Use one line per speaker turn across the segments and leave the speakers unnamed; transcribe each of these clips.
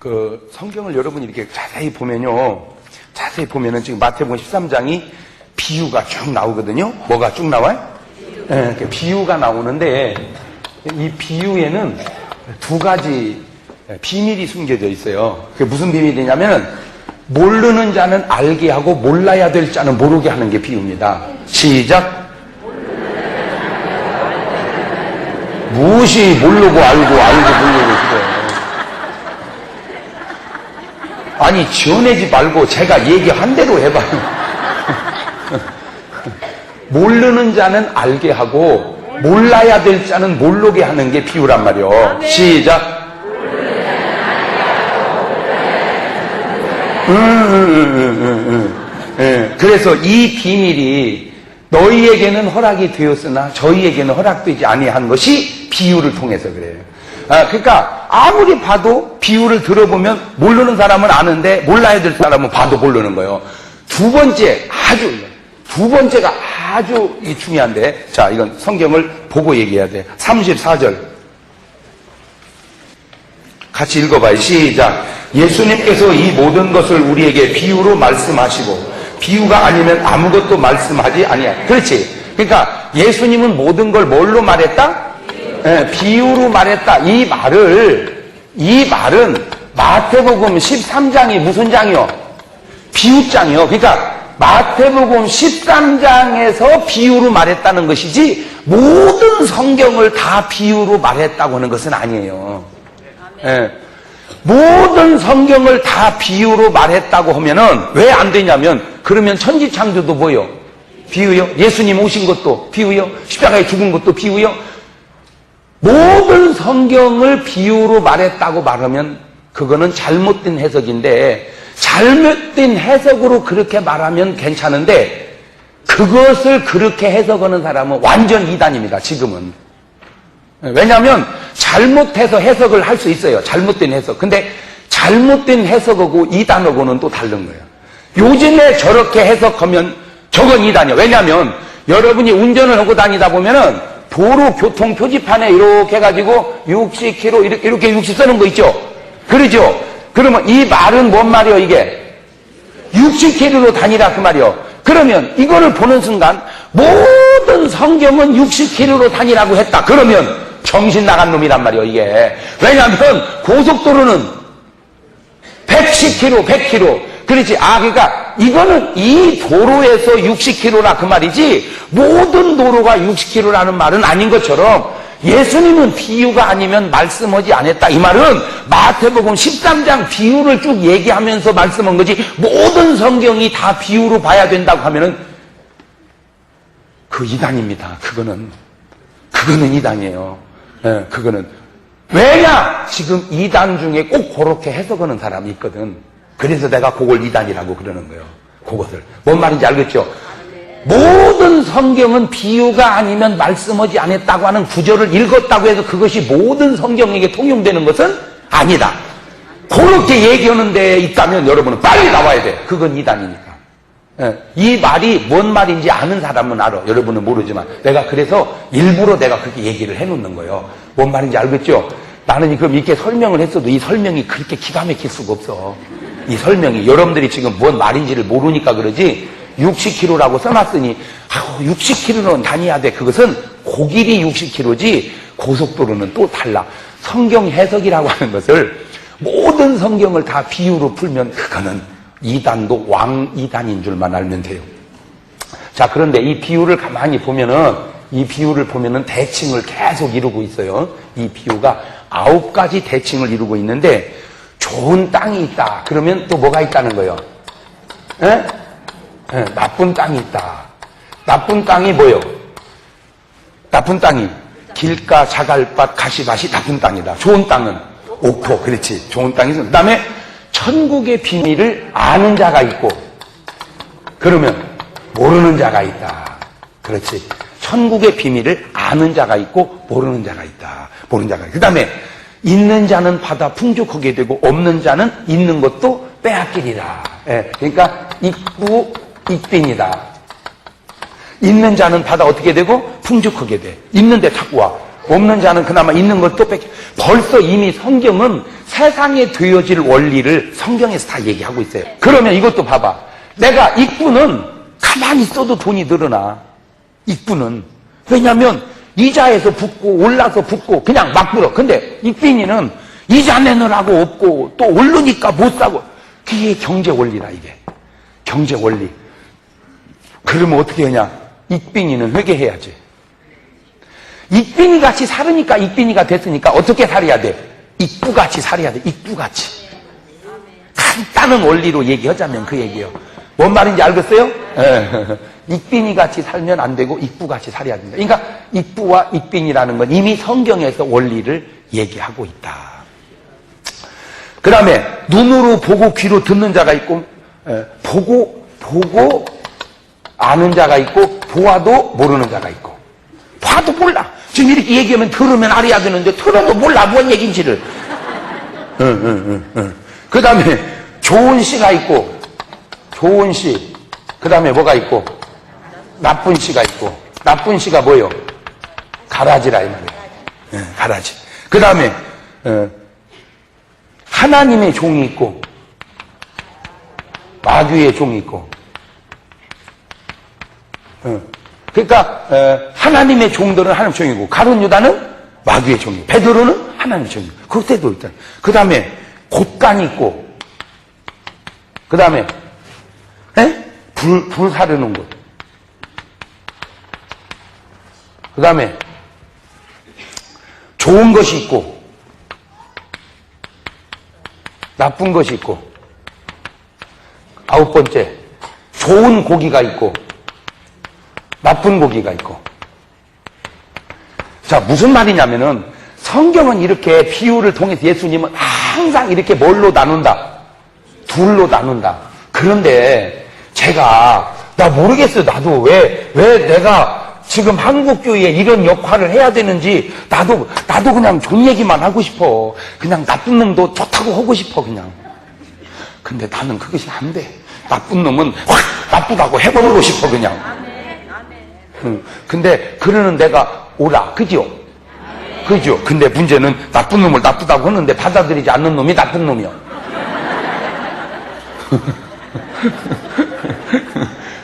그 성경을 여러분이 이렇게 자세히 보면요. 자세히 보면은 지금 마태복음 13장이 비유가 쭉 나오거든요. 뭐가 쭉 나와요? 네, 비유가 나오는데 이 비유에는 두 가지 비밀이 숨겨져 있어요. 그게 무슨 비밀이냐면은 모르는 자는 알게 하고 몰라야 될 자는 모르게 하는 게 비유입니다. 시작. 무엇이 모르고 알고 모르고 그래요. 아니 지어내지 말고 제가 얘기한 대로 해봐요. 모르는 자는 알게 하고 몰라야 될 자는 모르게 하는 게 비유란 말이요. 시작. 그래서 이 비밀이 너희에게는 허락이 되었으나 저희에게는 허락되지 아니한 것이 비유를 통해서 그래요. 그러니까 아무리 봐도 비유를 들어보면 모르는 사람은 아는데 몰라야 될 사람은 봐도 모르는 거예요. 두 번째가 아주 중요한데, 자, 이건 성경을 보고 얘기해야 돼. 34절. 같이 읽어봐요. 시작. 예수님께서 이 모든 것을 우리에게 비유로 말씀하시고, 비유가 아니면 아무것도 말씀하지 아니야. 그렇지. 그러니까 예수님은 모든 걸 뭘로 말했다? 비유로 말했다. 이 말은 마태복음 13장이 무슨 장이요? 비유장이요. 그러니까 마태복음 13장에서 비유로 말했다는 것이지 모든 성경을 다 비유로 말했다고 하는 것은 아니에요. 모든 성경을 다 비유로 말했다고 하면은 왜 안 되냐면, 그러면 천지창조도 뭐요? 비유요? 예수님 오신 것도 비유요? 십자가에 죽은 것도 비유요? 모든 성경을 비유로 말했다고 말하면 그거는 잘못된 해석인데, 잘못된 해석으로 그렇게 말하면 괜찮은데 그것을 그렇게 해석하는 사람은 완전 이단입니다. 지금은. 왜냐하면 잘못해서 해석을 할 수 있어요. 잘못된 해석. 근데 잘못된 해석하고 이단하고는 또 다른 거예요. 요즘에 저렇게 해석하면 저건 이단이에요. 왜냐하면 여러분이 운전을 하고 다니다 보면은 도로 교통 표지판에 이렇게 해가지고 60km 이렇게 60 쓰는 거 있죠? 그러죠? 그러면 이 말은 뭔 말이요, 이게? 60km로 다니라 그 말이요. 그러면 이거를 보는 순간 모든 성경은 60km로 다니라고 했다. 그러면 정신 나간 놈이란 말이요, 이게. 왜냐하면 고속도로는 110km, 100km. 그렇지. 그러니까 이거는 이 도로에서 60km라 그 말이지 모든 도로가 60km라는 말은 아닌 것처럼 예수님은 비유가 아니면 말씀하지 않았다. 이 말은 마태복음 13장 비유를 쭉 얘기하면서 말씀한 거지 모든 성경이 다 비유로 봐야 된다고 하면은 그 이단입니다. 그거는 이단이에요. 그거는. 왜냐? 지금 이단 중에 꼭 그렇게 해석하는 사람이 있거든. 그래서 내가 그걸 이단이라고 그러는 거예요. 그것을. 뭔 말인지 알겠죠? 모든 성경은 비유가 아니면 말씀하지 않았다고 하는 구절을 읽었다고 해서 그것이 모든 성경에게 통용되는 것은 아니다. 그렇게 얘기하는 데 있다면 여러분은 빨리 나와야 돼. 그건 이단이니까. 이 말이 뭔 말인지 아는 사람은 알아. 여러분은 모르지만 내가 그래서 일부러 내가 그렇게 얘기를 해놓는 거예요. 뭔 말인지 알겠죠? 나는 그럼 이렇게 설명을 했어도 이 설명이 그렇게 기가 막힐 수가 없어. 이 설명이 여러분들이 지금 뭔 말인지를 모르니까 그러지 60km라고 써놨으니 60km는 다녀야 돼. 그것은 고길이 60km지 고속도로는 또 달라. 성경 해석이라고 하는 것을 모든 성경을 다 비유로 풀면 그거는 이단도 왕이단인 줄만 알면 돼요. 자, 그런데 이 비유를 가만히 보면은 대칭을 계속 이루고 있어요. 이 비유가 9가지 대칭을 이루고 있는데 좋은 땅이 있다. 그러면 또 뭐가 있다는 거예요? 나쁜 땅이 있다. 나쁜 땅이 뭐예요? 나쁜 땅이 길가, 자갈밭, 가시밭이 나쁜 땅이다. 좋은 땅은 옥토. 그렇지. 좋은 땅이 있어. 그 다음에 천국의 비밀을 아는 자가 있고, 그러면 모르는 자가 있다. 그렇지. 천국의 비밀을 아는 자가 있고 모르는 자가 있다. 모르는 자가 있다. 그 다음에 있는 자는 받아 풍족하게 되고 없는 자는 있는 것도 빼앗기리라. 그러니까 있고 있빈이다. 있는 자는 받아 어떻게 되고 풍족하게 돼. 있는데 자꾸 와. 없는 자는 그나마 있는 걸 또 뺏겨. 벌써 이미 성경은 세상에 되어질 원리를 성경에서 다 얘기하고 있어요. 그러면 이것도 봐봐. 내가 입구는 가만히 있어도 돈이 늘어나. 입구는. 왜냐면 이자에서 붙고 올라서 붙고 그냥 막 불어. 근데 입빈이는 이자 내느라고 없고 또 오르니까 못 사고. 그게 경제 원리라 이게. 경제 원리. 그러면 어떻게 하냐. 입빈이는 회개해야지. 입빈이 같이 살으니까 입빈이가 됐으니까 어떻게 살아야 돼? 입구같이 살아야 돼. 입구같이. 간단한 원리로 얘기하자면 그 얘기예요. 뭔 말인지 알겠어요? 입빈이 같이 살면 안 되고 입구같이 살아야 된다. 그러니까 입구와 입빈이라는 건 이미 성경에서 원리를 얘기하고 있다. 그 다음에 눈으로 보고 귀로 듣는 자가 있고 보고 아는 자가 있고 보아도 모르는 자가 있고. 봐도 몰라. 지금 이렇게 얘기하면 들으면 알아야 되는데 들어도 몰라 뭔 얘기인지를. 그 다음에 좋은 시가 있고 좋은 시. 그 다음에 뭐가 있고 나쁜 시가 있고. 나쁜 시가 뭐요? 가라지라 이 말이에요. 가라지. 그 다음에 하나님의 종이 있고 마귀의 종이 있고. 그러니까 하나님의 종들은 하나님의 종이고 가룟 유다는 마귀의 종이고 베드로는 하나님의 종이고. 그때도 있다. 그 다음에 곶간이 있고 그 다음에 불 사르는 곳. 그 다음에 좋은 것이 있고 나쁜 것이 있고. 아홉 번째 좋은 고기가 있고 나쁜 고기가 있고. 자, 무슨 말이냐면은 성경은 이렇게 비유를 통해서 예수님은 항상 이렇게 뭘로 나눈다? 둘로 나눈다. 그런데 제가 나 모르겠어요. 나도 왜 내가 지금 한국교회에 이런 역할을 해야 되는지 나도 그냥 좋은 얘기만 하고 싶어. 그냥 나쁜 놈도 좋다고 하고 싶어 그냥. 근데 나는 그것이 안 돼. 나쁜 놈은 확 나쁘다고 해버리고 싶어 그냥. 근데 그러는 내가 오라 그죠? 그죠? 근데 문제는 나쁜 놈을 나쁘다고 하는데 받아들이지 않는 놈이 나쁜 놈이야.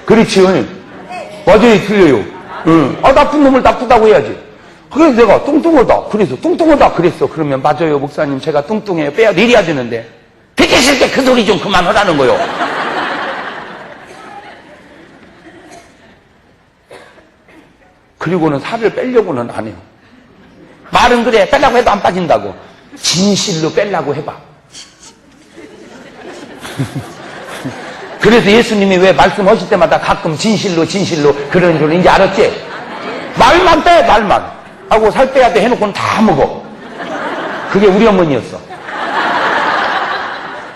그렇지? 완전히 틀려요. 나쁜 놈을 나쁘다고 해야지. 그래서 내가 뚱뚱하다. 그래서 뚱뚱하다. 그랬어. 그러면 맞아요, 목사님. 제가 뚱뚱해요. 빼야 내려야 되는데. 되게 싫게 그 소리 좀 그만하라는 거요. 그리고는 살을 빼려고는 안 해요. 말은 그래. 빼려고 해도 안 빠진다고. 진실로 빼려고 해봐. 그래서 예수님이 왜 말씀하실 때마다 가끔 진실로 그러는 줄 이제 알았지? 말만 빼, 말만. 하고 살 빼야 돼 해놓고는 다 먹어. 그게 우리 어머니였어.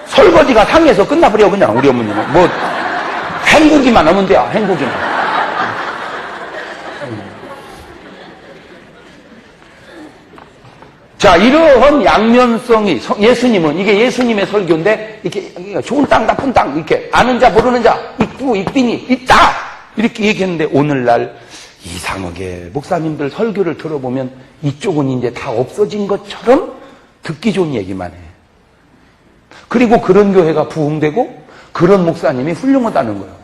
설거지가 상해서 끝나버려 그냥 우리 어머니는. 뭐 헹구기만 하면 돼요. 헹구기만. 자, 이러한 양면성이 예수님은 이게 예수님의 설교인데 이렇게 좋은 땅 나쁜 땅 이렇게 아는 자 모르는 자 있고 있빈이 있다 이렇게 얘기했는데 오늘날 이상하게 목사님들 설교를 들어보면 이쪽은 이제 다 없어진 것처럼 듣기 좋은 얘기만 해. 그리고 그런 교회가 부흥되고 그런 목사님이 훌륭하다는 거예요.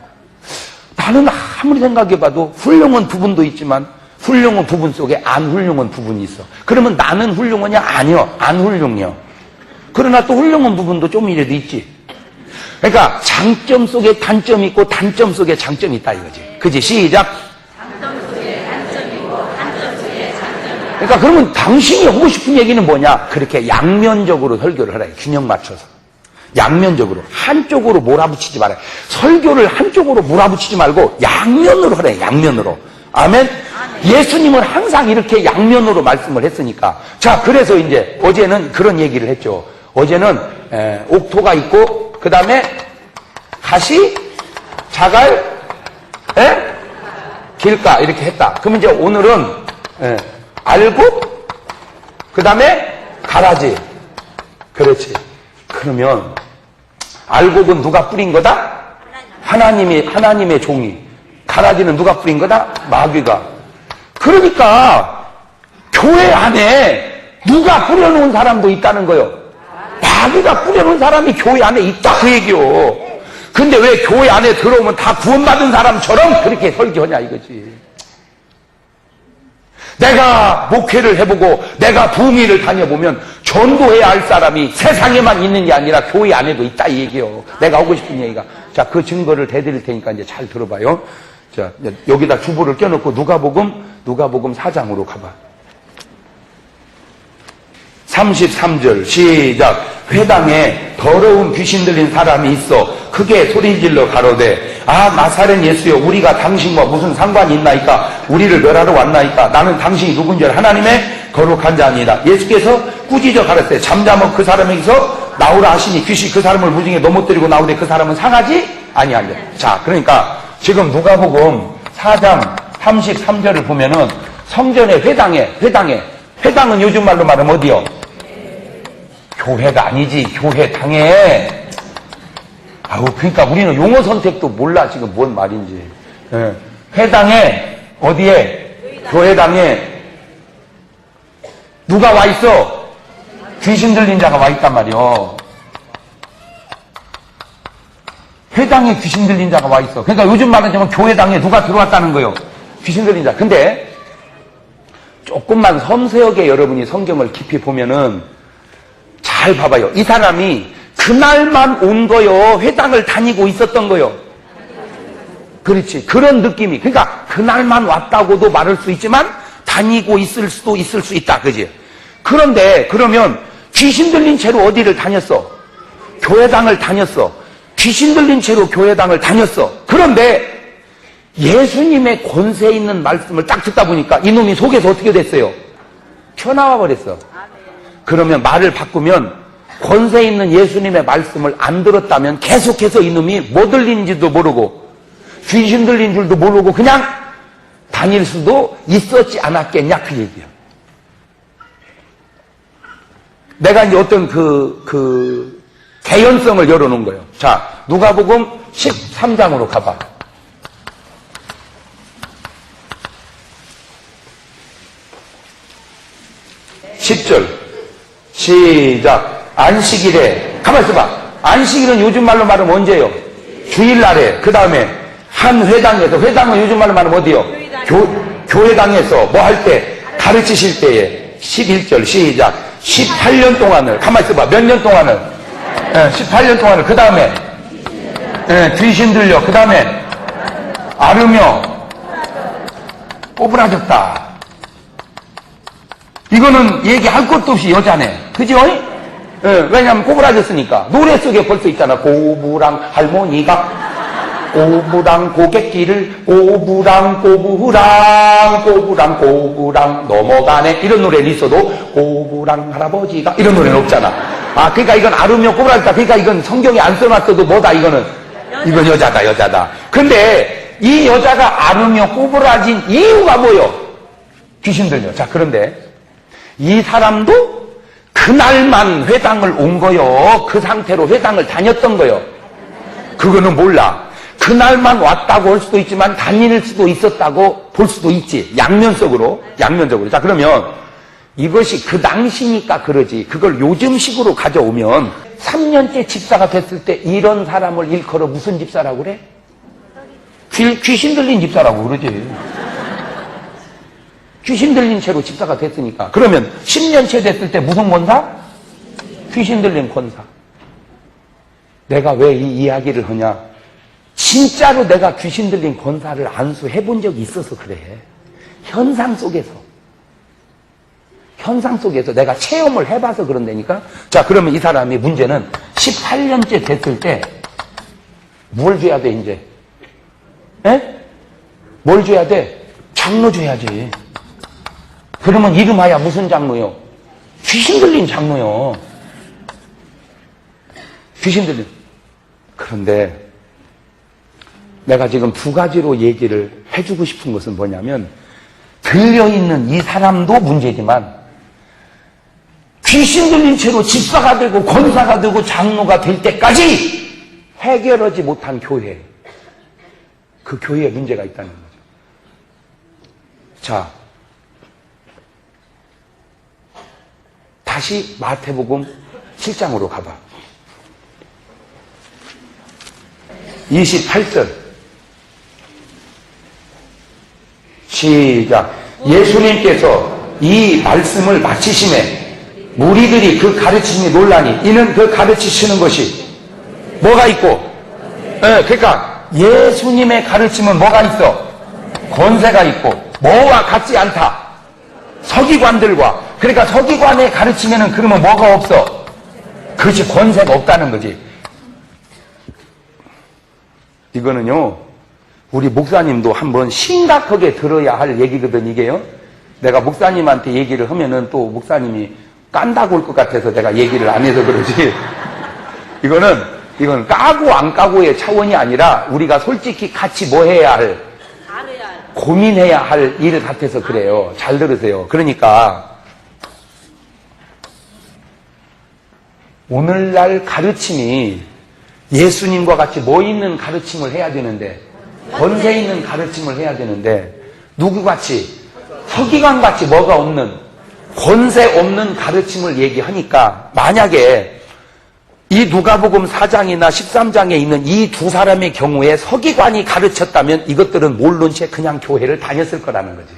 나는 아무리 생각해봐도 훌륭한 부분도 있지만 훌륭한 부분 속에 안 훌륭한 부분이 있어. 그러면 나는 훌륭하냐? 아니요. 안 훌륭해요. 그러나 또 훌륭한 부분도 좀이라도 있지. 그러니까 장점 속에 단점이 있고 단점 속에 장점이 있다 이거지. 그지? 시작. 장점 속에 단점이 있고 단점 속에 장점이 있다. 그러니까 그러면 당신이 하고 싶은 얘기는 뭐냐? 그렇게 양면적으로 설교를 하라. 균형 맞춰서. 양면적으로. 한쪽으로 몰아붙이지 말아요. 설교를 한쪽으로 몰아붙이지 말고 양면으로 하래. 양면으로. 아멘? 예수님은 항상 이렇게 양면으로 말씀을 했으니까. 자, 그래서 이제 어제는 그런 얘기를 했죠. 어제는 옥토가 있고 그 다음에 가시, 자갈, 길가 이렇게 했다. 그럼 이제 오늘은 알곡, 그 다음에 가라지. 그렇지. 그러면 알곡은 누가 뿌린 거다? 하나님의 종이. 가라지는 누가 뿌린 거다? 마귀가. 그러니까 교회 안에 누가 뿌려놓은 사람도 있다는 거요. 마귀가 뿌려놓은 사람이 교회 안에 있다 그 얘기요. 근데 왜 교회 안에 들어오면 다 구원받은 사람처럼 그렇게 설교하냐 이거지. 내가 목회를 해보고 내가 부흥회를 다녀보면 전도해야 할 사람이 세상에만 있는 게 아니라 교회 안에도 있다 이 얘기요. 내가 하고 싶은 얘기가. 자, 그 증거를 대드릴 테니까 이제 잘 들어봐요. 자, 여기다 주보를 껴놓고 누가복음 4장으로 가봐. 33절 시작. 회당에 더러운 귀신 들린 사람이 있어 크게 소리질러 가로되 아 나사렛 예수여 우리가 당신과 무슨 상관이 있나이까 우리를 멸하러 왔나이까 나는 당신이 누군지 하나님의 거룩한 자니이다. 예수께서 꾸짖어 가라사대 잠잠어 그 사람에게서 나오라 하시니 귀신 그 사람을 무중에 넘어뜨리고 나오되 그 사람은 상하지 아니하니라. 자, 그러니까 지금 누가복음 4장 33절을 보면은 성전의 회당은 요즘 말로 말하면 어디요? 교회가 아니지, 교회당에. 아우, 그러니까 우리는 용어 선택도 몰라, 지금 뭔 말인지. 예. 회당에, 어디에? 교회당에. 누가 와 있어? 귀신 들린 자가 와 있단 말이요. 회당에 귀신 들린 자가 와 있어. 그러니까 요즘 말하자면 교회당에 누가 들어왔다는 거예요. 귀신 들린 자. 근데, 조금만 섬세하게 여러분이 성경을 깊이 보면은, 잘 봐봐요. 이 사람이 그날만 온 거요. 회당을 다니고 있었던 거요. 그렇지. 그런 느낌이. 그러니까 그날만 왔다고도 말할 수 있지만 다니고 있을 수도 있을 수 있다. 그지? 그런데 그러면 귀신 들린 채로 어디를 다녔어? 교회당을 다녔어. 귀신 들린 채로 교회당을 다녔어. 그런데 예수님의 권세 있는 말씀을 딱 듣다 보니까 이놈이 속에서 어떻게 됐어요? 튀어나와 버렸어. 그러면 말을 바꾸면 권세 있는 예수님의 말씀을 안 들었다면 계속해서 이놈이 뭐 들린지도 모르고 귀신 들린 줄도 모르고 그냥 다닐 수도 있었지 않았겠냐 그 얘기야. 내가 이제 어떤 그 개연성을 열어놓은 거예요. 자, 누가복음 13장으로 가봐. 10절 시작. 안식일에 가만히 있어봐. 안식일은 요즘 말로 말하면 언제요? 주일날에. 그 다음에 한 회당에서, 회당은 요즘 말로 말하면 어디요? 교회당에서 뭐 할 때? 가르치실 때에 11절 시작. 18년 동안을 가만히 있어봐. 몇 년 동안을? 18년 동안을. 그 다음에 귀신 들려. 그 다음에 앓으며 꼬부라졌다. 이거는 얘기할 것도 없이 여자네. 그죠? 왜냐면 꼬부라졌으니까. 노래 속에 벌써 있잖아. 꼬부랑 할머니가 꼬부랑 고갯길을 꼬부랑 넘어가네. 이런 노래는 있어도 꼬부랑 할아버지가 이런 노래는 없잖아. 아, 그러니까 이건 앓으며 꼬부라졌다. 그러니까 이건 성경에 안 써놨어도 뭐다 이거는? 이건 여자다. 근데 이 여자가 앓으며 꼬부라진 이유가 뭐요? 귀신 들려. 자, 그런데 이 사람도 그날만 회당을 온 거요. 그 상태로 회당을 다녔던 거요. 그거는 몰라. 그날만 왔다고 할 수도 있지만 다닐 수도 있었다고 볼 수도 있지. 양면적으로. 자, 그러면 이것이 그 당시니까 그러지. 그걸 요즘식으로 가져오면 3년째 집사가 됐을 때 이런 사람을 일컬어 무슨 집사라고 그래? 귀신 들린 집사라고 그러지. 귀신 들린 채로 집사가 됐으니까. 그러면 10년째 됐을 때 무슨 권사? 귀신 들린 권사. 내가 왜 이 이야기를 하냐? 진짜로 내가 귀신 들린 권사를 안수해 본 적이 있어서 그래. 현상 속에서 내가 체험을 해봐서 그런다니까. 자, 그러면 이 사람이 문제는 18년째 됐을 때 뭘 줘야 돼 이제? 뭘 줘야 돼? 장로 줘야지. 그러면 이름하여 무슨 장로요? 귀신 들린 장로요. 귀신 들린. 그런데 내가 지금 두 가지로 얘기를 해주고 싶은 것은 뭐냐면 들려있는 이 사람도 문제지만 귀신 들린 채로 집사가 되고 권사가 되고 장로가 될 때까지 해결하지 못한 교회. 그 교회에 문제가 있다는 거죠. 자, 다시 마태복음 7장으로 가봐. 28절. 시작. 예수님께서 이 말씀을 마치심에 무리들이 그 가르침이 놀라니 이는 그 가르치시는 것이 뭐가 있고, 그러니까 예수님의 가르침은 뭐가 있어? 권세가 있고 뭐와 같지 않다. 서기관들과. 그러니까 서기관의 가르침에는 그러면 뭐가 없어? 그것이 권세가 없다는 거지. 이거는요, 우리 목사님도 한번 심각하게 들어야 할 얘기거든, 이게요. 내가 목사님한테 얘기를 하면은 또 목사님이 깐다고 올 것 같아서 내가 얘기를 안 해서 그러지. 이건 까고 안 까고의 차원이 아니라 우리가 솔직히 같이 뭐 해야 할, 고민해야 할 일 같아서 그래요. 잘 들으세요. 그러니까 오늘날 가르침이 예수님과 같이 뭐 있는 가르침을 해야 되는데, 권세 있는 가르침을 해야 되는데, 누구같이, 서기관같이 뭐가 없는, 권세 없는 가르침을 얘기하니까, 만약에 이 누가복음 4장이나 13장에 있는 이 두 사람의 경우에 서기관이 가르쳤다면 이것들은 모른 채 그냥 교회를 다녔을 거라는 거지.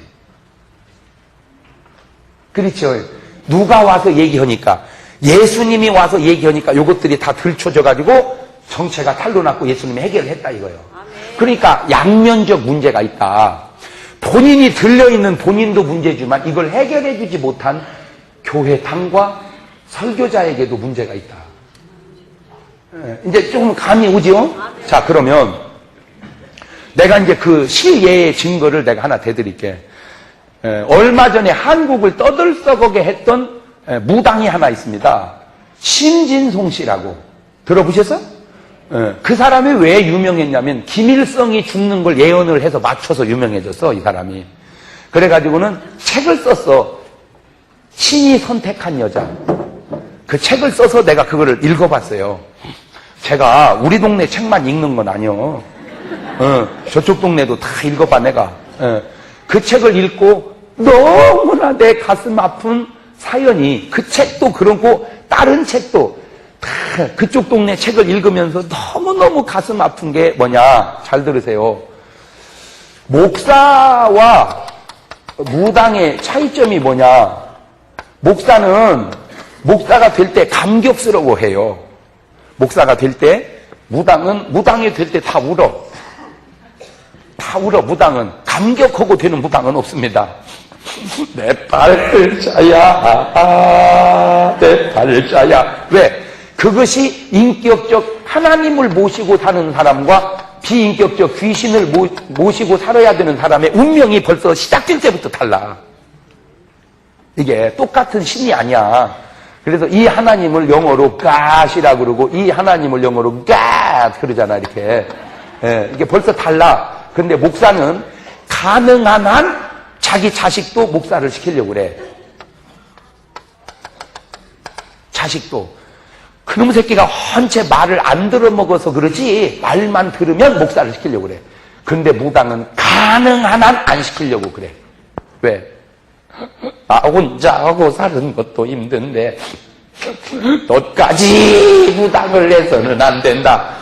그렇죠. 누가 와서 얘기하니까, 예수님이 와서 얘기하니까 이것들이 다 들춰져가지고 정체가 탄로 났고 예수님이 해결을 했다 이거예요. 그러니까 양면적 문제가 있다. 본인이 들려있는 본인도 문제지만 이걸 해결해 주지 못한 교회당과 설교자에게도 문제가 있다. 이제 조금 감이 오죠? 자, 그러면 내가 이제 그 실예의 증거를 내가 하나 대드릴게. 얼마 전에 한국을 떠들썩하게 했던 무당이 하나 있습니다. 심진송 씨라고. 들어보셨어요? 그 사람이 왜 유명했냐면 김일성이 죽는 걸 예언을 해서 맞춰서 유명해졌어, 이 사람이. 그래가지고는 책을 썼어. 신이 선택한 여자. 그 책을 써서 내가 그거를 읽어봤어요. 제가 우리 동네 책만 읽는 건 아니요. 저쪽 동네도 다 읽어봐, 내가. 그 책을 읽고 너무나 내 가슴 아픈 사연이, 그 책도 그렇고 다른 책도 다 그쪽 동네 책을 읽으면서 너무너무 가슴 아픈 게 뭐냐, 잘 들으세요. 목사와 무당의 차이점이 뭐냐. 목사는 목사가 될 때 감격스러워해요. 목사가 될 때. 무당이 될 때 다 울어. 다 울어. 무당은 감격하고 되는 무당은 없습니다. 내 팔자야, 내 팔자야. 왜? 그것이 인격적 하나님을 모시고 사는 사람과 비인격적 귀신을 모시고 살아야 되는 사람의 운명이 벌써 시작될 때부터 달라. 이게 똑같은 신이 아니야. 그래서 이 하나님을 영어로 God이라고 그러고 이 하나님을 영어로 God 그러잖아, 이렇게. 이게 벌써 달라. 근데 목사는 가능한 한 자기 자식도 목사를 시키려고 그래. 자식도. 그놈 새끼가 헌체 말을 안 들어먹어서 그러지 말만 들으면 목사를 시키려고 그래. 근데 무당은 가능한 한 안 시키려고 그래. 왜? 나 혼자 하고 사는 것도 힘든데 너까지 무당을 해서는 안 된다.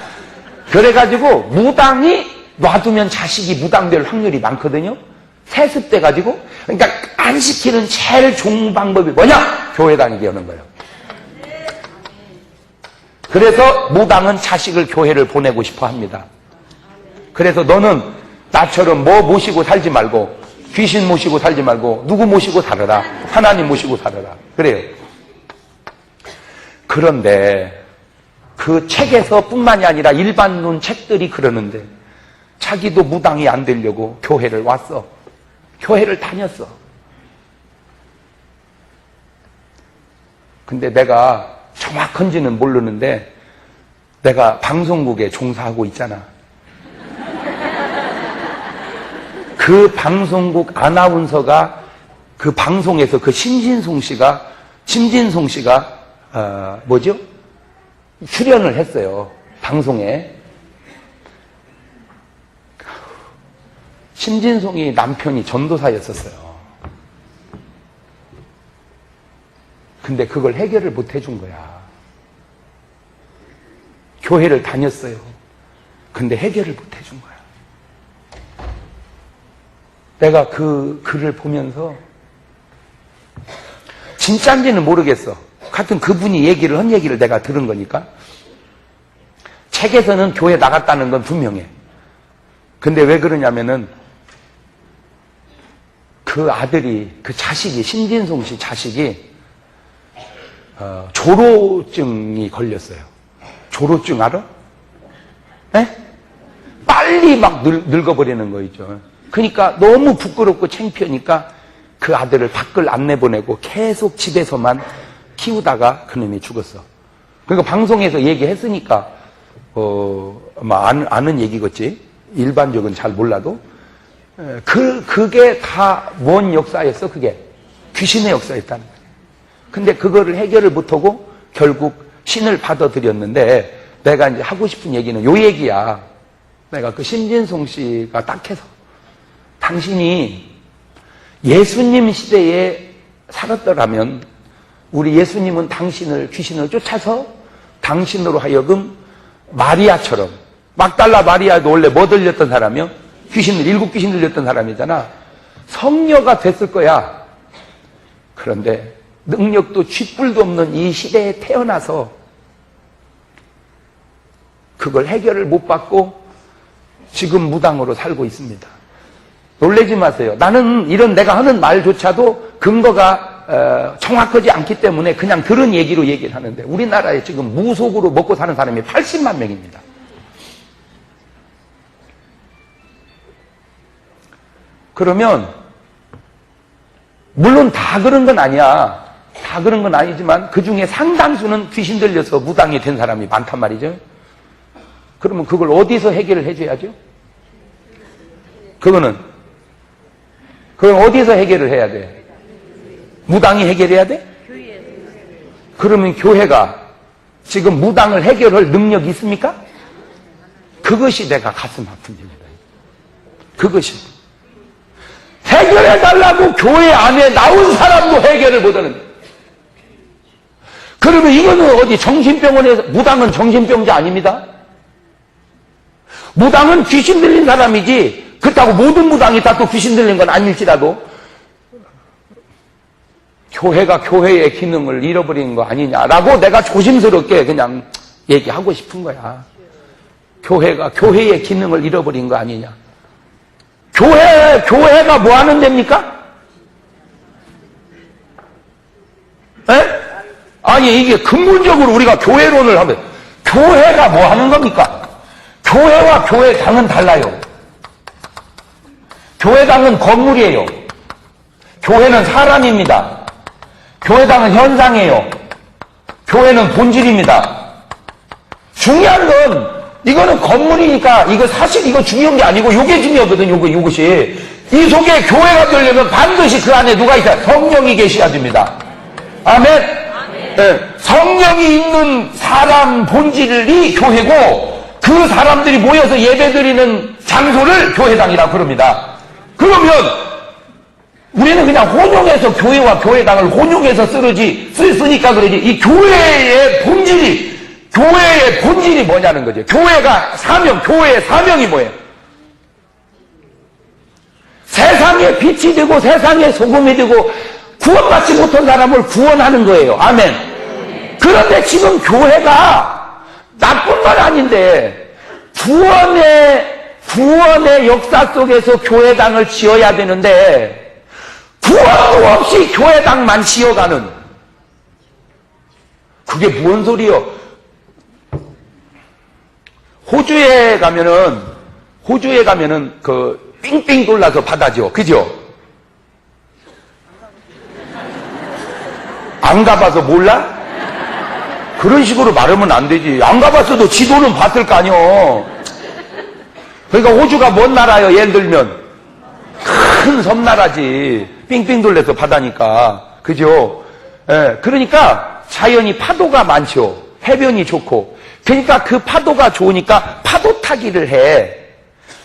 그래가지고 무당이 놔두면 자식이 무당될 확률이 많거든요. 세습돼가지고. 그러니까 안 시키는 제일 좋은 방법이 뭐냐? 교회 다니게 하는 거예요. 그래서 무당은 자식을 교회를 보내고 싶어 합니다. 그래서 너는 나처럼 뭐 모시고 살지 말고, 귀신 모시고 살지 말고, 누구 모시고 살아라. 하나님 모시고 살아라. 그래요. 그런데 그 책에서 뿐만이 아니라 일반론 책들이 그러는데 자기도 무당이 안 되려고 교회를 왔어. 교회를 다녔어. 근데 내가 정확한지는 모르는데 내가 방송국에 종사하고 있잖아. 그 방송국 아나운서가 그 방송에서 그 심진송 씨가 뭐죠? 출연을 했어요. 방송에. 심진송이 남편이 전도사였었어요. 근데 그걸 해결을 못 해준 거야. 교회를 다녔어요. 근데 해결을 못 해준 거야. 내가 그 글을 보면서 진짜인지는 모르겠어. 하여튼 그분이 한 얘기를 내가 들은 거니까. 책에서는 교회 나갔다는 건 분명해. 근데 왜 그러냐면은 그 아들이, 그 자식이, 신진송 씨 자식이 조로증이 걸렸어요. 조로증 알아? 네? 빨리 막 늙어버리는 거 있죠. 그러니까 너무 부끄럽고 창피하니까 그 아들을 밖을 안 내보내고 계속 집에서만 키우다가 그놈이 죽었어. 그러니까 방송에서 얘기했으니까 아마 아는 얘기겠지. 일반적은 잘 몰라도. 그게 다 뭔 역사였어, 그게? 귀신의 역사였다는 거예요. 근데 그거를 해결을 못하고 결국 신을 받아들였는데, 내가 이제 하고 싶은 얘기는 요 얘기야. 내가 그 신진송 씨가 딱 해서, 당신이 예수님 시대에 살았더라면 우리 예수님은 귀신을 쫓아서 당신으로 하여금 마리아처럼, 막달라 마리아도 원래 뭐 들렸던 사람이요? 일곱 귀신 들렸던 사람이잖아. 성녀가 됐을 거야. 그런데 능력도 쥐뿔도 없는 이 시대에 태어나서 그걸 해결을 못 받고 지금 무당으로 살고 있습니다. 놀라지 마세요. 나는 이런 내가 하는 말조차도 근거가 정확하지 않기 때문에 그냥 들은 얘기로 얘기를 하는데, 우리나라에 지금 무속으로 먹고 사는 사람이 80만 명입니다. 그러면 물론 다 그런 건 아니야. 다 그런 건 아니지만 그 중에 상당수는 귀신 들려서 무당이 된 사람이 많단 말이죠. 그러면 그걸 어디서 해결을 해줘야죠? 그건 어디서 해결을 해야 돼? 무당이 해결해야 돼? 그러면 교회가 지금 무당을 해결할 능력이 있습니까? 그것이 내가 가슴 아픈 일이다. 그것이. 해결해달라고 교회 안에 나온 사람도 해결을 못하는. 그러면 이거는 어디 정신병원에서, 무당은 정신병자 아닙니다. 무당은 귀신 들린 사람이지, 그렇다고 모든 무당이 다 또 귀신 들린 건 아닐지라도 교회가 교회의 기능을 잃어버리는 거 아니냐라고 내가 조심스럽게 그냥 얘기하고 싶은 거야. 교회가 교회의 기능을 잃어버린 거 아니냐. 교회가 뭐 하는 데입니까? 에? 아니, 이게 근본적으로 우리가 교회론을 하면, 교회가 뭐 하는 겁니까? 교회와 교회당은 달라요. 교회당은 건물이에요. 교회는 사람입니다. 교회당은 현상이에요. 교회는 본질입니다. 중요한 건, 이거는 건물이니까, 이거 중요한 게 아니고, 요게 중요하거든, 요것이. 이 속에 교회가 되려면 반드시 그 안에 누가 있다? 성령이 계셔야 됩니다. 아멘? 네, 성령이 있는 사람 본질이 교회고, 그 사람들이 모여서 예배드리는 장소를 교회당이라고 그럽니다. 그러면, 우리는 그냥 혼용해서 교회와 교회당을 혼용해서 쓰니까 그러지, 이 교회의 본질이 뭐냐는 거죠. 교회의 사명이 뭐예요? 세상에 빛이 되고 세상에 소금이 되고 구원받지 못한 사람을 구원하는 거예요. 아멘. 그런데 지금 교회가 나쁜 건 아닌데 구원의 역사 속에서 교회당을 지어야 되는데 구원도 없이 교회당만 지어가는, 그게 뭔 소리요? 호주에 가면은 그 삥삥 돌라서 바다죠. 그죠? 안 가봐서 몰라? 그런 식으로 말하면 안 되지. 안 가봤어도 지도는 봤을 거 아니요. 그러니까 호주가 뭔 나라예요? 예를 들면 큰 섬나라지. 삥삥 돌려서 바다니까. 그죠? 예, 그러니까 자연이 파도가 많죠. 해변이 좋고. 그러니까 그 파도가 좋으니까 파도 타기를 해.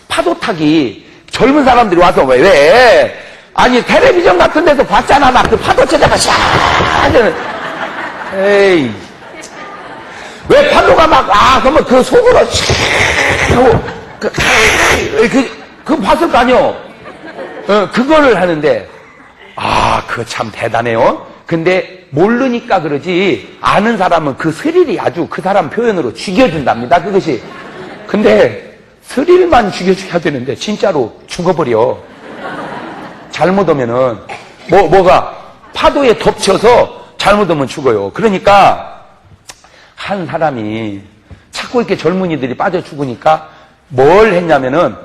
파도 타기. 젊은 사람들이 와서 왜? 아니, 텔레비전 같은 데서 봤잖아. 막 그 파도 쳐다가 샤! 에이. 왜 파도가 그러면 그 속으로 그 봤을 거 아니요? 그거를 하는데, 그거 참 대단해요. 근데 모르니까 그러지, 아는 사람은 그 스릴이 아주 그 사람 표현으로 죽여준답니다, 그것이. 근데 스릴만 죽여줘야 되는데, 진짜로 죽어버려. 잘못 오면은, 뭐가 파도에 덮쳐서 잘못 오면 죽어요. 그러니까, 한 사람이 자꾸 이렇게 젊은이들이 빠져 죽으니까 뭘 했냐면은,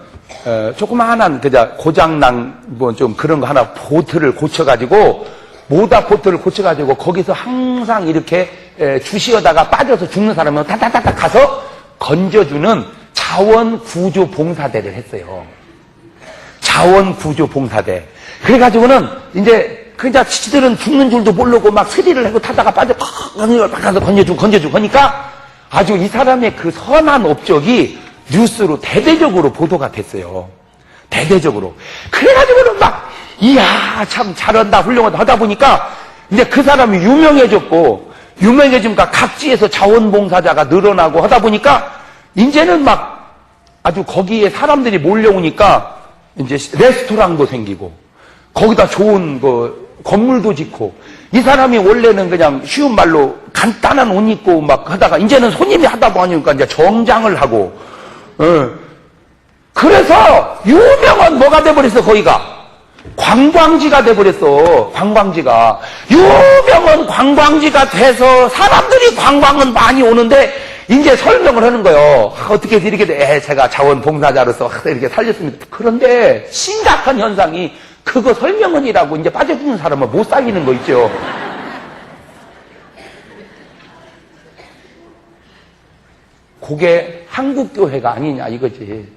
조그마한 고장난 좀 그런 거 하나 보트를 고쳐가지고, 모다 보트를 고쳐가지고 거기서 항상 이렇게 주시어다가 빠져서 죽는 사람은 타타타타 가서 건져주는 자원구조봉사대를 했어요. 자원구조봉사대. 그래가지고는 이제 그냥 지들은 죽는 줄도 모르고 막 스릴을 하고 타다가 빠져 가서 건져주고 하니까 아주 이 사람의 그 선한 업적이 뉴스로 대대적으로 보도가 됐어요. 대대적으로. 그래가지고는 막 이야 참 잘한다 훌륭하다 하다 보니까 이제 그 사람이 유명해지니까 각지에서 자원봉사자가 늘어나고 하다 보니까 이제는 막 아주 거기에 사람들이 몰려오니까 이제 레스토랑도 생기고 거기다 좋은 건물도 짓고, 이 사람이 원래는 그냥 쉬운 말로 간단한 옷 입고 막 하다가 이제는 손님이 하다 보니까 이제 정장을 하고, 그래서 유명한 뭐가 돼버렸어, 거기가. 관광지가 돼버렸어, 관광지가. 유명한 관광지가 돼서 사람들이 관광은 많이 오는데, 이제 설명을 하는 거예요. 어떻게 이렇게 돼? 제가 자원봉사자로서 이렇게 살렸습니다. 그런데 심각한 현상이 그거 설명은이라고 이제 빠져주는 사람은 못 살리는 거 있죠. 그게 한국교회가 아니냐 이거지.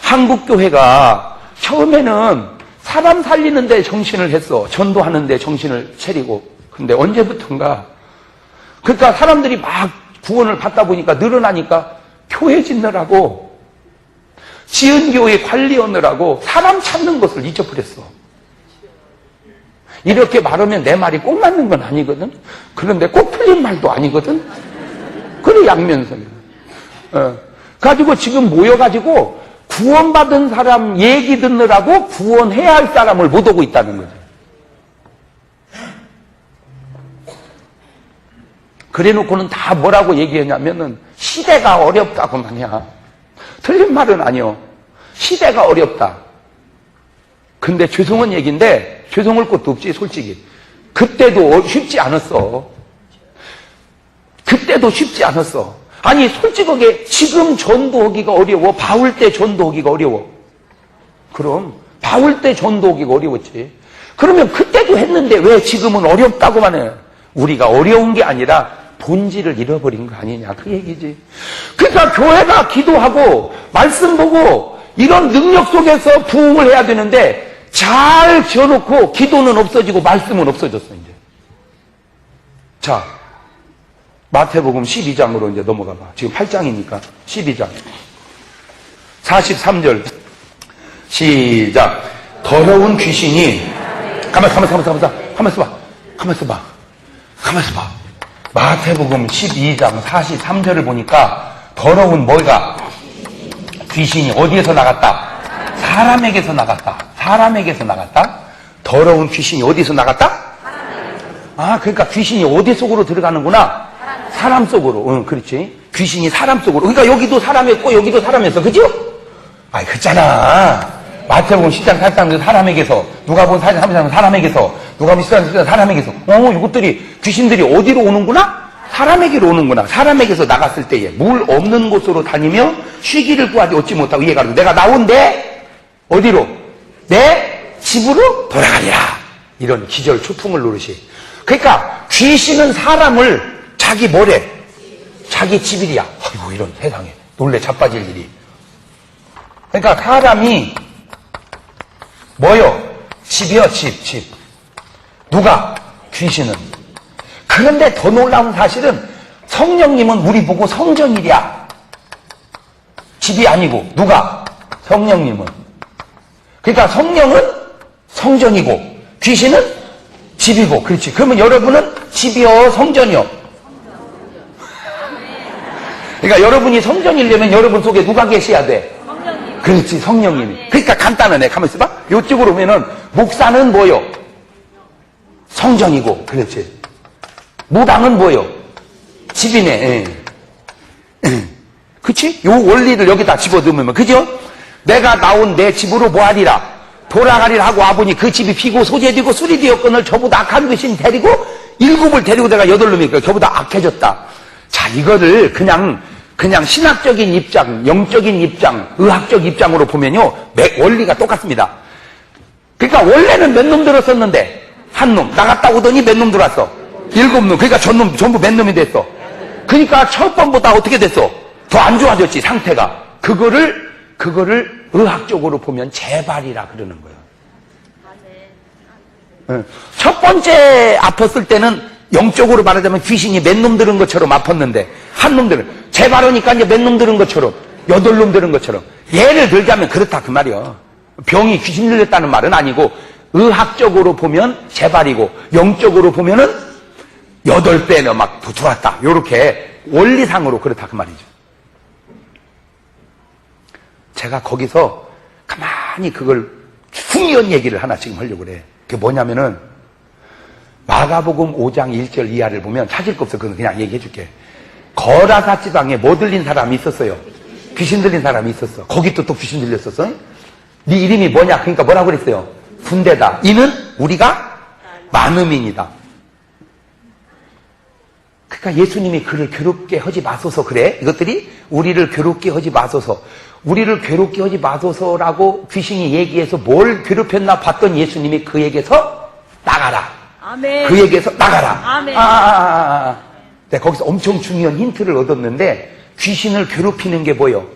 한국교회가 처음에는 사람 살리는 데 정신을 했어. 전도하는 데 정신을 차리고. 근데 언제부턴가 그러니까 사람들이 막 구원을 받다 보니까 늘어나니까 교회 짓느라고 지은 교회 관리하느라고 사람 찾는 것을 잊어버렸어. 이렇게 말하면 내 말이 꼭 맞는 건 아니거든. 그런데 꼭 틀린 말도 아니거든. 그래 양면성이야. 가지고 지금 모여가지고 구원받은 사람 얘기 듣느라고 구원해야 할 사람을 못 오고 있다는 거죠. 그래 놓고는 다 뭐라고 얘기했냐면은 시대가 어렵다고 말이야. 틀린 말은 아니요. 시대가 어렵다. 근데 죄송한 얘기인데 죄송할 것도 없지 솔직히. 그때도 쉽지 않았어. 그때도 쉽지 않았어. 아니 솔직하게 지금 전도하기가 어려워. 바울 때 전도하기가 어려워. 그럼 바울 때 전도하기가 어려웠지. 그러면 그때도 했는데 왜 지금은 어렵다고만 해. 우리가 어려운 게 아니라 본질을 잃어버린 거 아니냐 그 얘기지. 그러니까 교회가 기도하고 말씀 보고 이런 능력 속에서 부흥을 해야 되는데 잘 지어놓고 기도는 없어지고 말씀은 없어졌어 이제. 자 마태복음 12장으로 이제 넘어가 봐. 지금 8장이니까 12장 43절 시작. 더러운 귀신이 가만있어 봐. 마태복음 12장 43절을 보니까 더러운 뭐가 귀신이 어디에서 나갔다? 사람에게서 나갔다. 더러운 귀신이 어디서 나갔다? 그러니까 귀신이 어디 속으로 들어가는구나? 사람 속으로. 응, 그렇지. 귀신이 사람 속으로. 그러니까 여기도 사람이었고 여기도 사람이었어. 그죠? 그랬잖아. 마태복음 10장 43절 사람에게서, 누가복음 4장 33절 사람에게서, 누가복음 10장 10절 사람에게서. 이것들이 귀신들이 어디로 오는구나? 사람에게로 오는구나. 사람에게서 나갔을 때에 물 없는 곳으로 다니며 쉬기를 구하지 얻지 못하고 이해가 안 돼. 내가 나온데 어디로? 내 집으로 돌아가리라. 이런 기절 초풍을 노릇이. 그러니까 귀신은 사람을 자기 뭐래? 자기 집이야. 아이고 이런 세상에 놀래 자빠질 일이. 그러니까 사람이 뭐요? 집이요, 집. 누가? 귀신은. 그런데 더 놀라운 사실은 성령님은 우리 보고 성전이랴. 집이 아니고 누가? 성령님은. 그러니까 성령은 성전이고 귀신은 집이고, 그렇지. 그러면 여러분은 집이요, 성전이요? 그러니까 여러분이 성전이려면 여러분 속에 누가 계셔야 돼? 성령님. 그렇지, 성령님이. 그러니까 간단하네. 가만히 있어봐. 이쪽으로 오면은, 목사는 뭐요? 성전이고, 그렇지. 무당은 뭐요? 집이네. 그치? 요 원리를 여기다 집어넣으면, 그죠? 내가 나온 내 집으로 뭐하리라? 돌아가리라 하고 와보니 그 집이 피고 소재되고 술이 되었거늘 저보다 악한 것인 데리고 일곱을 데리고 내가 여덟 놈이니까 저보다 악해졌다. 자, 이거를 그냥 신학적인 입장, 영적인 입장, 의학적 입장으로 보면요, 원리가 똑같습니다. 그러니까 원래는 몇 놈 들었었는데, 한 놈. 나갔다 오더니 몇 놈 들어왔어? 일곱 놈. 그러니까 전부 몇 놈이 됐어? 그러니까 첫 번보다 어떻게 됐어? 더 안 좋아졌지, 상태가. 그거를 의학적으로 보면 재발이라 그러는 거예요. 첫 번째 아팠을 때는 영적으로 말하자면 귀신이 몇 놈 들은 것처럼 아팠는데, 한 놈들은 재발하니까 이제 몇 놈 들은 것처럼, 여덟 놈 들은 것처럼. 예를 들자면 그렇다 그 말이야. 병이 귀신 들렸다는 말은 아니고, 의학적으로 보면 재발이고, 영적으로 보면은 여덟 배는 막 들어왔다. 요렇게 원리상으로 그렇다 그 말이죠. 제가 거기서 가만히 그걸 중요한 얘기를 하나 지금 하려고 그래. 그게 뭐냐면은 마가복음 5장 1절 이하를 보면 찾을 거 없어. 그건 그냥 얘기해 줄게. 거라사 지방에 뭐 들린 사람이 있었어요? 귀신 들린 사람이 있었어. 거기도 또 귀신 들렸었어. 네 이름이 뭐냐? 그러니까 뭐라고 그랬어요? 군대다. 이는 우리가 많음이니다. 그러니까 예수님이 그를 괴롭게 하지 마소서 그래. 이것들이 우리를 괴롭게 하지 마소서. 우리를 괴롭게 하지 마소서라고 귀신이 얘기해서 뭘 괴롭혔나 봤더니 예수님이 그에게서 나가라.
아멘.
그에게서 나가라.
아멘.
내가 거기서 엄청 중요한 힌트를 얻었는데 귀신을 괴롭히는 게 뭐예요?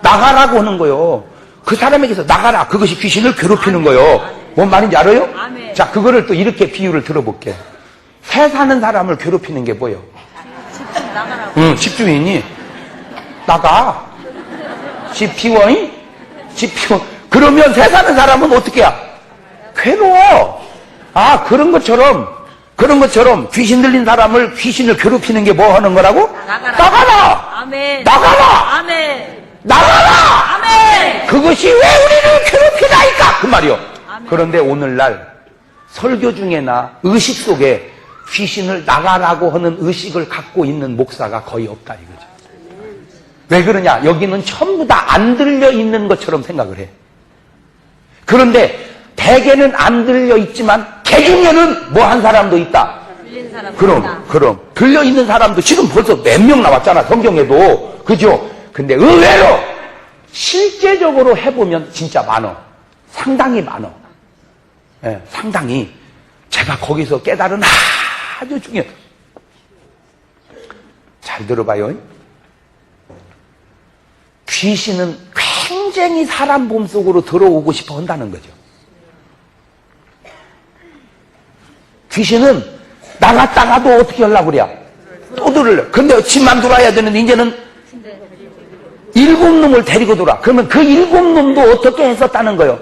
나가라고 하는 거예요. 그 사람에게서 나가라. 그것이 귀신을 괴롭히는 거예요. 뭔 말인지 알아요?
아멘.
자, 그거를 또 이렇게 비유를 들어볼게. 새 사는 사람을 괴롭히는 게 뭐예요?
집중 나가라고.
응, 집주인이 나가. 집 비워, 잉? 집 비워. 그러면 새 사는 사람은 어떻게 해야? 괴로워. 아, 그런 것처럼 귀신 들린 사람을 귀신을 괴롭히는 게 뭐 하는 거라고? 나가라.
아멘.
나가라.
아멘.
나가라.
아멘.
그것이 왜 우리를 괴롭히나이까? 그 말이요.
아멘.
그런데 오늘날 설교 중에나 의식 속에 귀신을 나가라고 하는 의식을 갖고 있는 목사가 거의 없다 이거죠. 왜 그러냐? 여기는 전부 다 안 들려 있는 것처럼 생각을 해. 그런데 대개는 안 들려 있지만 개 중에는 뭐 한 사람도 있다.
들린 사람.
그럼 들려 있는 사람도 지금 벌써 몇 명 나왔잖아, 성경에도. 그죠? 근데 의외로 실제적으로 해보면 진짜 많어. 상당히 많어. 예, 상당히. 제가 거기서 깨달은 아주 중요해. 잘 들어봐요. 귀신은 굉장히 사람 몸속으로 들어오고 싶어 한다는 거죠. 귀신은 나갔다가도 어떻게 하려고 그래? 또 들으려. 근데 집만 돌아야 되는데 이제는 일곱 놈을 데리고 돌아. 그러면 그 일곱 놈도 어떻게 했었다는 거예요?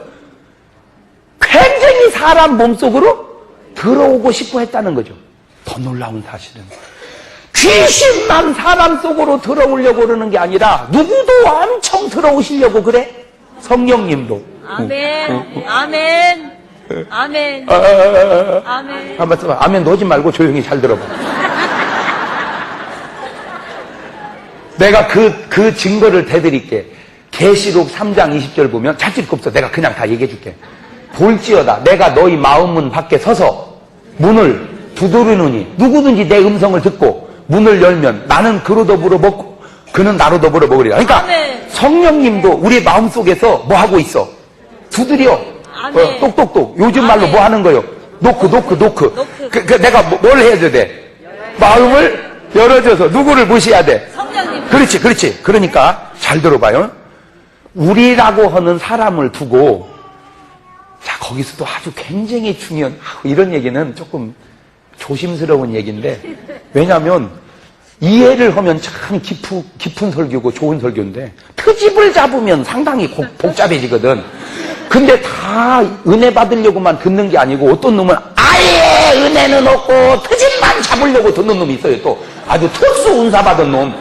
굉장히 사람 몸속으로 들어오고 싶어 했다는 거죠. 더 놀라운 사실은 귀신만 사람 속으로 들어오려고 그러는 게 아니라 누구도 엄청 들어오시려고 그래? 성령님도.
아멘. 아멘. 아멘. 아멘.
한번 써봐. 아멘 넣지 말고 조용히 잘 들어봐. 내가 그 증거를 대드릴게. 계시록 3장 20절 보면 찾을 거 없어. 내가 그냥 다 얘기해 줄게. 볼지어다 내가 너희 마음문 밖에 서서 문을 두드리느니 누구든지 내 음성을 듣고 문을 열면 나는 그로 더불어 먹고 그는 나로 더불어 먹으리라. 그러니까
아멘.
성령님도 우리 마음속에서 뭐 하고 있어? 두드려. 똑똑똑. 요즘 말로
아멘.
뭐 하는 거요? 노크. 내가 뭘 해야 돼? 마음을 열어줘서 누구를 무시해야 돼?
성령님.
그렇지. 그러니까 잘 들어봐요. 우리라고 하는 사람을 두고 자, 거기서도 아주 굉장히 중요한 이런 얘기는 조금 조심스러운 얘기인데 왜냐하면 이해를 하면 참 깊은 설교고 좋은 설교인데 트집을 잡으면 상당히 복잡해지거든. 근데 다 은혜 받으려고만 듣는 게 아니고 어떤 놈은 아예 은혜는 없고 트집만 잡으려고 듣는 놈이 있어요. 또 아주 특수 운사 받은 놈.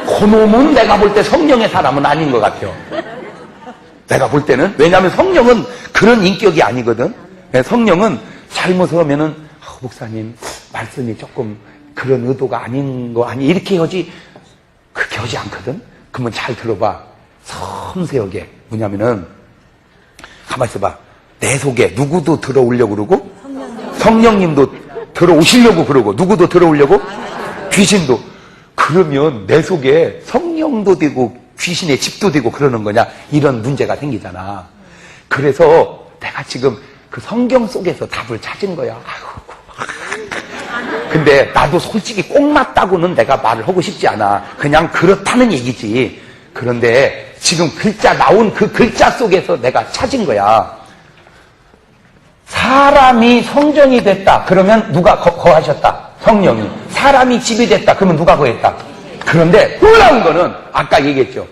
그 놈은 내가 볼 때 성령의 사람은 아닌 것 같아요. 내가 볼 때는. 왜냐하면 성령은 그런 인격이 아니거든. 성령은 잘못을 하면은 목사님 말씀이 조금 그런 의도가 아닌 거 아니 이렇게 하지 그렇게 하지 않거든. 그러면 잘 들어봐. 섬세하게. 뭐냐면은 가만히 있어봐. 내 속에 누구도 들어오려고 그러고 성령님도 들어오시려고 그러고 누구도 들어오려고 귀신도. 그러면 내 속에 성령도 되고 귀신의 집도 되고 그러는 거냐 이런 문제가 생기잖아. 그래서 내가 지금 그 성경 속에서 답을 찾은 거야. 근데 나도 솔직히 꼭 맞다고는 내가 말을 하고 싶지 않아. 그냥 그렇다는 얘기지. 그런데 지금 글자 나온 그 글자 속에서 내가 찾은 거야. 사람이 성전이 됐다. 그러면 누가 거하셨다? 성령이. 사람이 집이 됐다. 그러면 누가 거했다? 그런데 놀라운 거는 아까 얘기했죠.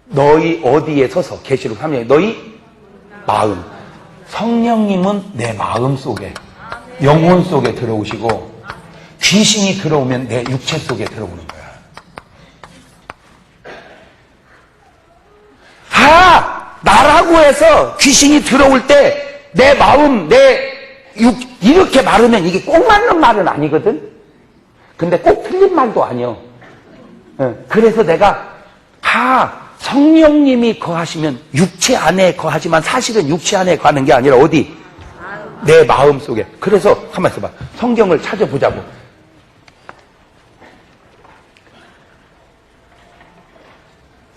너희 어디에 서서 계시록 3장 너희 마음. 성령님은 내 마음 속에 영혼 속에 들어오시고 귀신이 들어오면 내 육체 속에 들어오는 거야. 나라고 해서 귀신이 들어올 때 내 마음, 이렇게 말하면 이게 꼭 맞는 말은 아니거든? 근데 꼭 틀린 말도 아니요. 그래서 내가, 성령님이 거하시면 육체 안에 거하지만 사실은 육체 안에 거하는 게 아니라 어디? 내 마음 속에. 그래서, 가만 있어봐. 성경을 찾아보자고.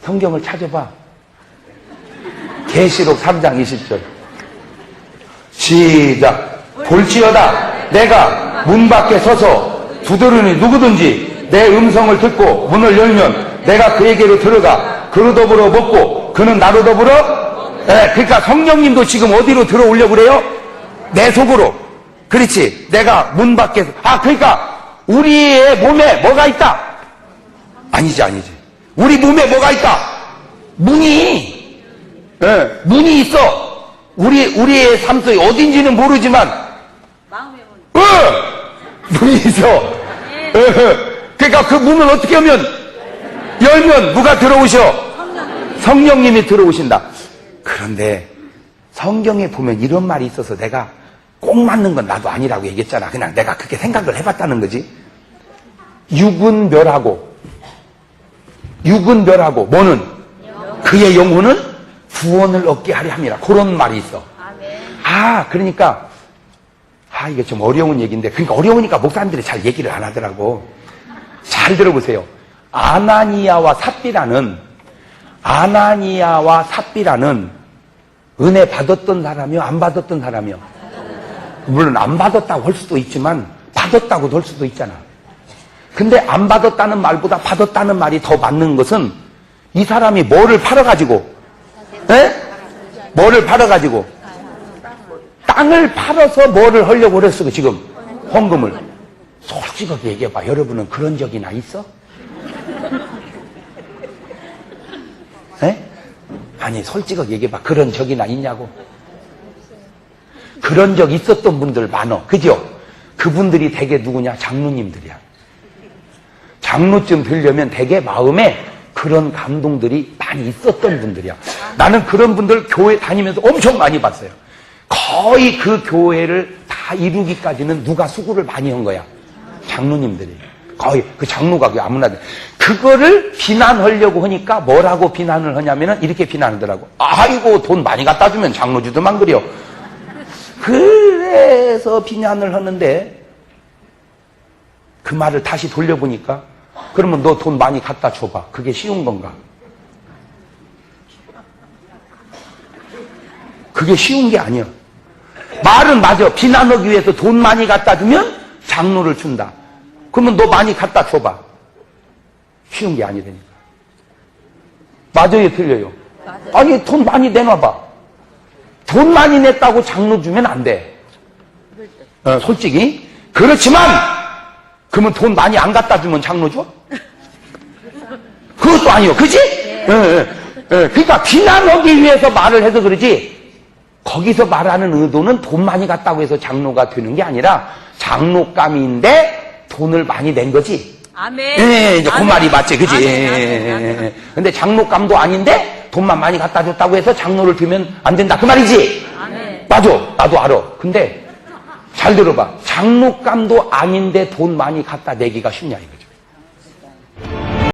성경을 찾아봐. 계시록 3장 20절. 시작. 볼지어다 내가 문 밖에 서서 두드리니 누구든지 내 음성을 듣고 문을 열면 내가 그에게로 들어가 그로 더불어 먹고 그는 나로 더불어. 그러니까 성령님도 지금 어디로 들어오려고 그래요? 내 속으로. 그렇지. 내가 문 밖에. 그러니까 우리의 몸에 뭐가 있다? 아니지. 우리 몸에 뭐가 있다? 문이. 문이 있어. 우리의 삶 속에 어딘지는 모르지만
마음의 문.
문이 있어. 그러니까 그 문을 어떻게 열면 누가 들어오셔? 성령님이 들어오신다. 그런데 성경에 보면 이런 말이 있어서 내가 꼭 맞는 건 나도 아니라고 얘기했잖아. 그냥 내가 그렇게 생각을 해봤다는 거지. 육은 멸하고 뭐는? 그의 영혼은 구원을 얻게 하려 함이라. 그런 말이 있어. 그러니까 이게 좀 어려운 얘기인데, 그러니까 어려우니까 목사님들이 잘 얘기를 안 하더라고. 잘 들어보세요. 아나니아와 삽비라는 은혜 받았던 사람이요, 안 받았던 사람이요? 물론 안 받았다고 할 수도 있지만 받았다고도 할 수도 있잖아. 근데 안 받았다는 말보다 받았다는 말이 더 맞는 것은 이 사람이 뭐를 팔아가지고 뭐를 팔아가지고 땅을 팔아서 뭐를 하려고 그랬어 지금? 헌금을. 솔직하게 얘기해봐. 여러분은 그런 적이나 있어? 아니 솔직하게 얘기해봐. 그런 적이나 있냐고. 그런 적 있었던 분들 많어. 그죠? 그분들이 대개 누구냐? 장로님들이야. 장로쯤 되려면 대개 마음에 그런 감동들이 많이 있었던 분들이야. 나는 그런 분들 교회 다니면서 엄청 많이 봤어요. 거의 그 교회를 다 이루기까지는 누가 수고를 많이 한 거야? 장로님들이. 거의 그 장로가 아무나. 그거를 비난하려고 하니까 뭐라고 비난을 하냐면은 이렇게 비난하더라고. 아이고 돈 많이 갖다 주면 장로주도만 그려. 그래서 비난을 하는데 그 말을 다시 돌려보니까 그러면 너 돈 많이 갖다 줘봐. 그게 쉬운 건가? 그게 쉬운 게 아니야. 말은 맞아. 비난하기 위해서 돈 많이 갖다 주면 장로를 준다. 그러면 너 많이 갖다 줘봐. 쉬운 게 아니라니까. 맞아요, 틀려요? 아니, 돈 많이 내놔봐. 돈 많이 냈다고 장로 주면 안 돼. 솔직히. 그렇지만, 그러면 돈 많이 안 갖다 주면 장로 줘? 그것도 아니요. 그지? 그러니까 비난하기 위해서 말을 해서 그러지. 거기서 말하는 의도는 돈 많이 갔다고 해서 장로가 되는 게 아니라 장로감인데 돈을 많이 낸 거지.
아멘.
예, 이제 그
아멘.
말이 맞지, 그지?
아멘, 아멘, 아멘.
근데 장로감도 아닌데 돈만 많이 갖다 줬다고 해서 장로를 되면 안 된다. 그 말이지?
아멘.
맞아. 나도 알아. 근데 잘 들어봐. 장로감도 아닌데 돈 많이 갖다 내기가 쉽냐, 이거.